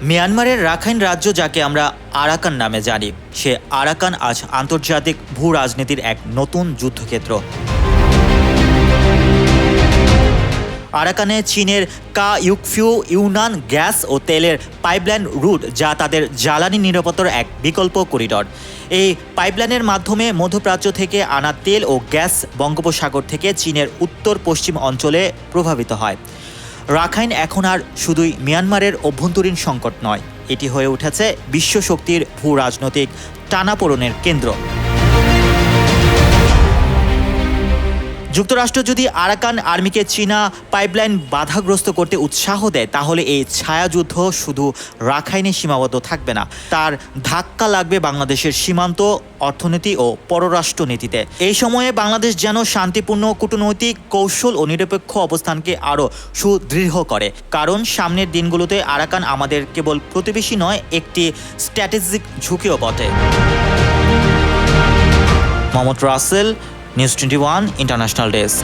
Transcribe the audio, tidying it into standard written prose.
মিয়ানমারের রাখাইন রাজ্য, যাকে আমরা আরাকান নামে জানি, সে আরাকান আজ আন্তর্জাতিক ভূ রাজনীতির এক নতুন যুদ্ধক্ষেত্র। আরাকানে চীনের কাইউকফিউ ইউনান গ্যাস ও তেলের পাইপলাইন রুট, যা তাদের জ্বালানি নিরাপত্তার এক বিকল্প করিডর। এই পাইপলাইনের মাধ্যমে মধ্যপ্রাচ্য থেকে আনা তেল ও গ্যাস বঙ্গোপসাগর থেকে চীনের উত্তর পশ্চিম অঞ্চলে প্রভাবিত হয়। রাখাইন এখন আর শুধুই মিয়ানমারের অভ্যন্তরীণ সংকট নয়, এটি হয়ে উঠেছে বিশ্ব শক্তির ভূ রাজনৈতিক টানাপোড়েনের কেন্দ্র। যুক্তরাষ্ট্র যদি আরাকান আর্মিকে চীনা পাইপলাইন বাধাগ্রস্ত করতে উৎসাহ দেয়, তাহলে এই ছায়াযুদ্ধ শুধু রাখাইনে সীমাবদ্ধ থাকবে না, তার ধাক্কা লাগবে বাংলাদেশের সীমান্ত, অর্থনীতি ও পররাষ্ট্র নীতিতে। এই সময়ে বাংলাদেশ যেন শান্তিপূর্ণ কূটনৈতিক কৌশল ও নিরপেক্ষ অবস্থানকে আরও সুদৃঢ় করে, কারণ সামনের দিনগুলোতে আরাকান আমাদের কেবল প্রতিবেশী নয়, একটি স্ট্র্যাটেজিক ঝুঁকিও বটে। Mohammad Rasel, news 21 international desk.